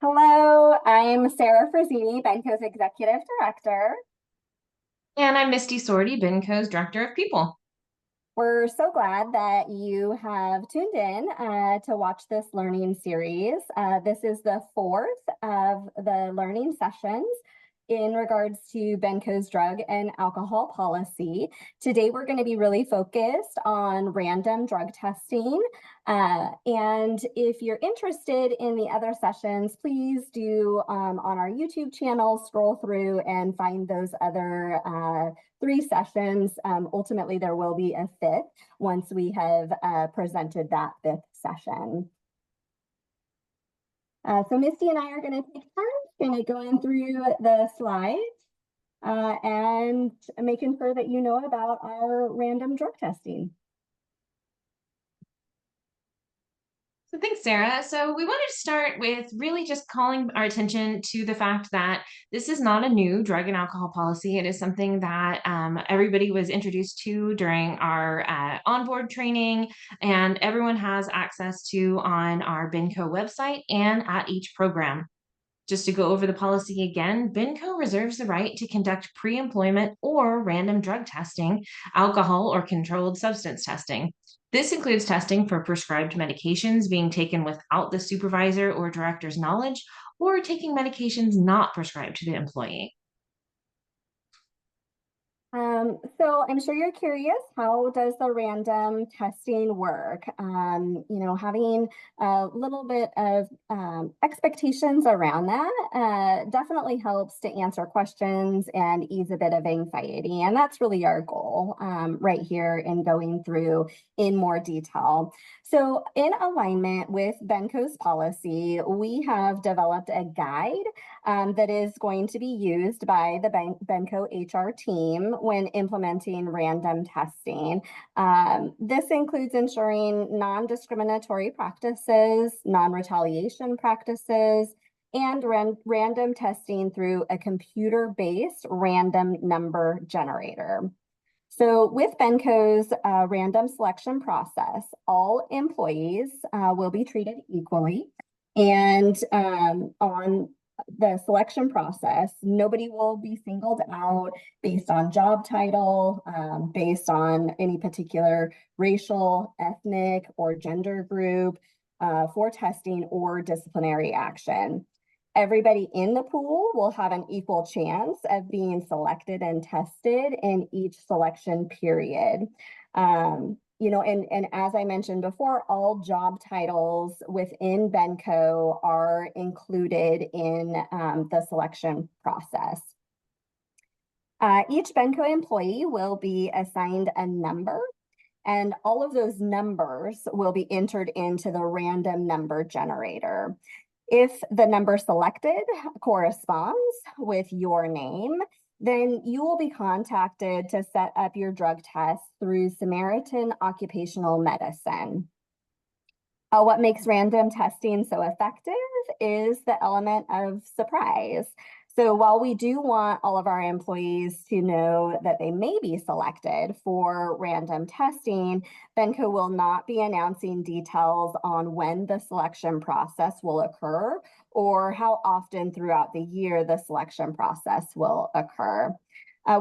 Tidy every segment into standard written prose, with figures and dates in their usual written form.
Hello, I'm Sarah Frazzini, Benco's Executive Director. And I'm Misty Sorty, Benco's Director of People. We're so glad that you have tuned in to watch this learning series. This is the fourth of the learning sessions in regards to Benco's drug and alcohol policy. Today, we're going to be really focused on random drug testing. And if you're interested in the other sessions, please do on our YouTube channel, scroll through and find those other three sessions. Ultimately, there will be a fifth once we have presented that fifth session. So Misty and I are going to take turns, going to go in through the slides and making sure that you know about our random drug testing. So thanks, Sarah. So we wanted to start with really just calling our attention to the fact that this is not a new drug and alcohol policy. It is something that everybody was introduced to during our onboard training, and everyone has access to on our Benco website and at each program. Just to go over the policy again, Benco reserves the right to conduct pre-employment or random drug testing, alcohol or controlled substance testing. This includes testing for prescribed medications being taken without the supervisor or director's knowledge, or taking medications not prescribed to the employee. So I'm sure you're curious, how does the random testing work? Having a little bit of expectations around that definitely helps to answer questions and ease a bit of anxiety. And that's really our goal right here in going through in more detail. So in alignment with Benco's policy, we have developed a guide that is going to be used by the Benco HR team when implementing random testing. This includes ensuring non-discriminatory practices, non-retaliation practices, and random testing through a computer-based random number generator. So with Benco's random selection process, all employees will be treated equally. And on the selection process, nobody will be singled out based on job title, based on any particular racial, ethnic, or gender group for testing or disciplinary action. Everybody in the pool will have an equal chance of being selected and tested in each selection period. And as I mentioned before, all job titles within Benco are included in the selection process. Each Benco employee will be assigned a number, and all of those numbers will be entered into the random number generator. If the number selected corresponds with your name, then you will be contacted to set up your drug test through Samaritan Occupational Medicine. What makes random testing so effective is the element of surprise. So while we do want all of our employees to know that they may be selected for random testing, Benco will not be announcing details on when the selection process will occur or how often throughout the year the selection process will occur.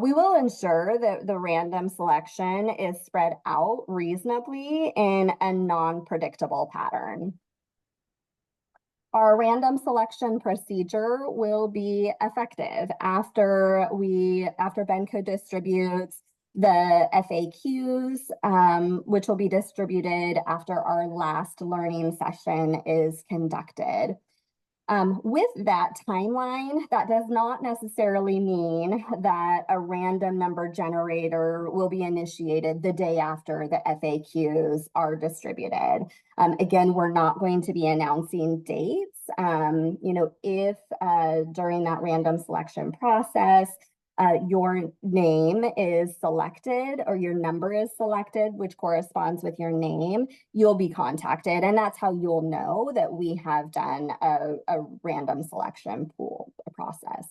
We will ensure that the random selection is spread out reasonably in a non-predictable pattern. Our random selection procedure will be effective after Benco distributes the FAQs, which will be distributed after our last learning session is conducted. With that timeline, that does not necessarily mean that a random number generator will be initiated the day after the FAQs are distributed. Again, we're not going to be announcing dates. If during that random selection process, your name is selected or your number is selected, which corresponds with your name, you'll be contacted. And that's how you'll know that we have done a random selection pool process.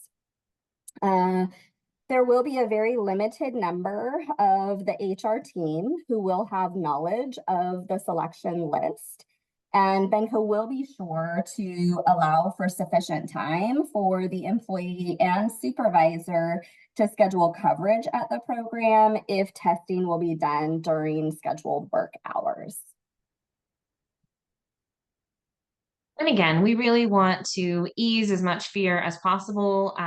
There will be a very limited number of the HR team who will have knowledge of the selection list. And Benco will be sure to allow for sufficient time for the employee and supervisor to schedule coverage at the program if testing will be done during scheduled work hours. And again, we really want to ease as much fear as possible.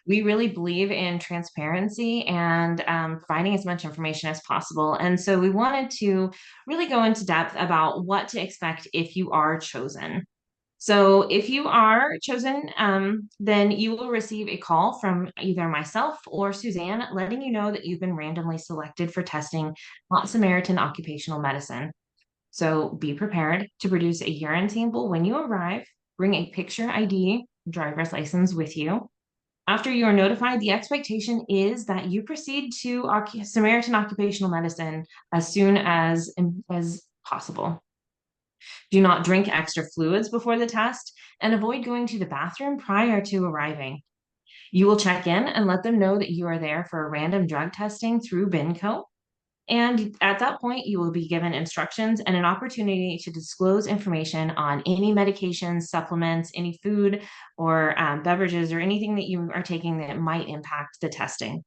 We really believe in transparency and providing as much information as possible. And so we wanted to really go into depth about what to expect if you are chosen. So if you are chosen, then you will receive a call from either myself or Suzanne letting you know that you've been randomly selected for testing at Samaritan Occupational Medicine. So be prepared to produce a urine sample when you arrive. Bring a picture ID, driver's license with you. After you are notified, the expectation is that you proceed to Samaritan Occupational Medicine as soon as possible. Do not drink extra fluids before the test and avoid going to the bathroom prior to arriving. You will check in and let them know that you are there for a random drug testing through Benco. And at that point, you will be given instructions and an opportunity to disclose information on any medications, supplements, any food or beverages, or anything that you are taking that might impact the testing.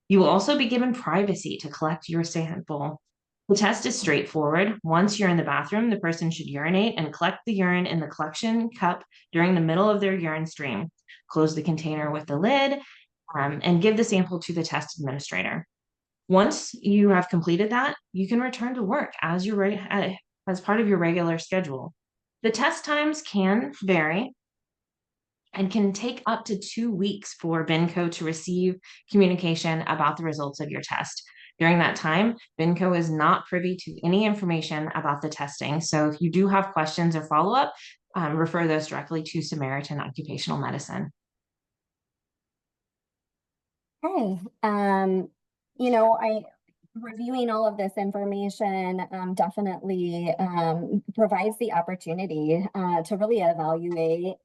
You will also be given privacy to collect your sample. The test is straightforward. Once you're in the bathroom, the person should urinate and collect the urine in the collection cup during the middle of their urine stream. Close the container with the lid and give the sample to the test administrator. Once you have completed that, you can return to work as as part of your regular schedule. The test times can vary and can take up to 2 weeks for Benco to receive communication about the results of your test. During that time, Benco is not privy to any information about the testing. So if you do have questions or follow-up, refer those directly to Samaritan Occupational Medicine. Hey, I reviewing all of this information definitely provides the opportunity to really evaluate,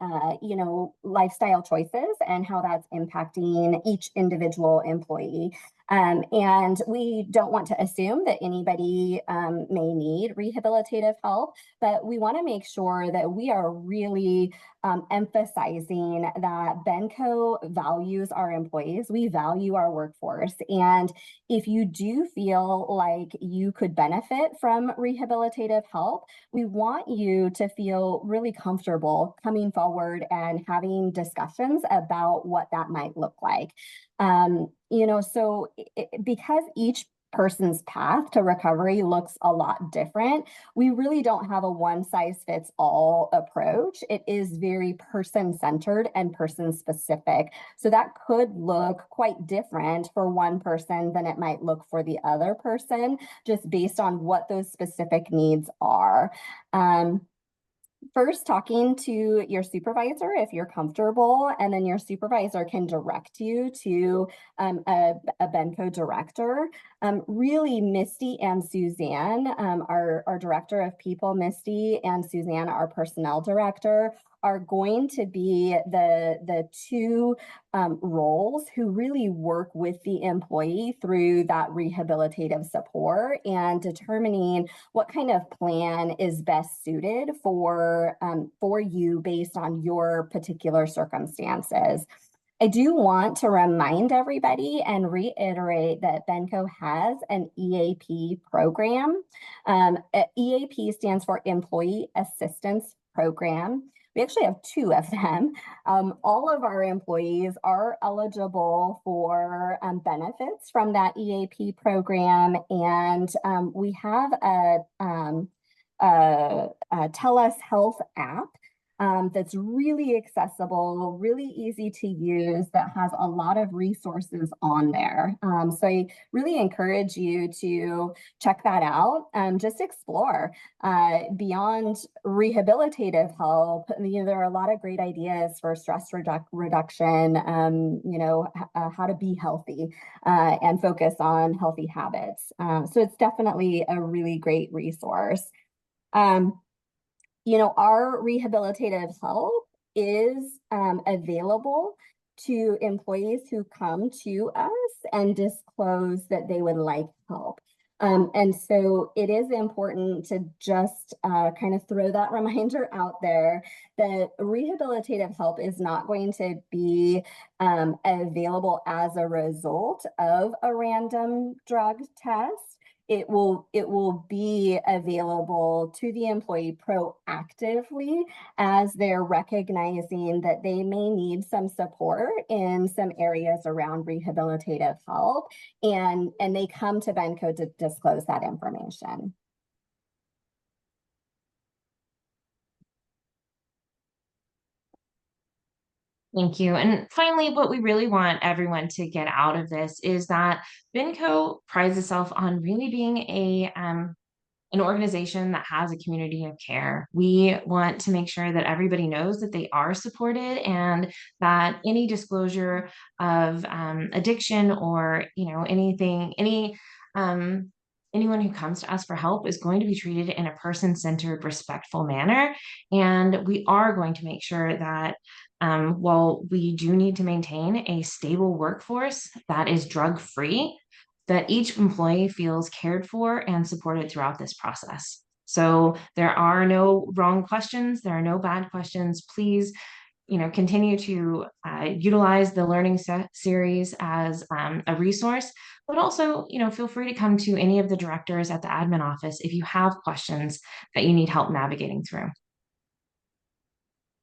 lifestyle choices and how that's impacting each individual employee. And we don't want to assume that anybody may need rehabilitative help, but we want to make sure that we are really emphasizing that Benco values our employees. We value our workforce. And if you do feel like you could benefit from rehabilitative help, we want you to feel really comfortable coming forward and having discussions about what that might look like. Because each person's path to recovery looks a lot different, we really don't have a one size fits all approach. It is very person centered and person specific. So that could look quite different for one person than it might look for the other person, just based on what those specific needs are. First, talking to your supervisor if you're comfortable, and then your supervisor can direct you to a Benco director. Really, Misty and Suzanne, our director of people, Misty, and Suzanne, our personnel director, are going to be the two roles who really work with the employee through that rehabilitative support and determining what kind of plan is best suited for you based on your particular circumstances. I do want to remind everybody and reiterate that Benco has an EAP program. EAP stands for Employee Assistance Program. We actually have two of them. All of our employees are eligible for benefits from that EAP program, and we have a TELUS Health app that's really accessible, really easy to use, that has a lot of resources on there. So I really encourage you to check that out. Just explore. Beyond rehabilitative help, there are a lot of great ideas for stress reduction, how to be healthy and focus on healthy habits. So it's definitely a really great resource. Our rehabilitative help is available to employees who come to us and disclose that they would like help. And so it is important to just kind of throw that reminder out there that rehabilitative help is not going to be available as a result of a random drug test. It will be available to the employee proactively as they're recognizing that they may need some support in some areas around rehabilitative help, and they come to Benco to disclose that information. Thank you. And finally, what we really want everyone to get out of this is that Benco prides itself on really being an organization that has a community of care. We want to make sure that everybody knows that they are supported and that any disclosure of addiction or um, anyone who comes to us for help is going to be treated in a person-centered, respectful manner. And we are going to make sure that while we do need to maintain a stable workforce that is drug-free, that each employee feels cared for and supported throughout this process. So there are no wrong questions, there are no bad questions. Please, continue to utilize the learning series as a resource, but also, feel free to come to any of the directors at the admin office if you have questions that you need help navigating through.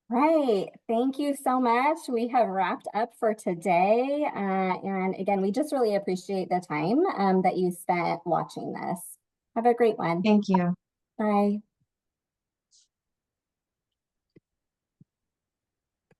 Right. Thank you so much. We have wrapped up for today. And again, we just really appreciate the time that you spent watching this. Have a great one. Thank you. Bye.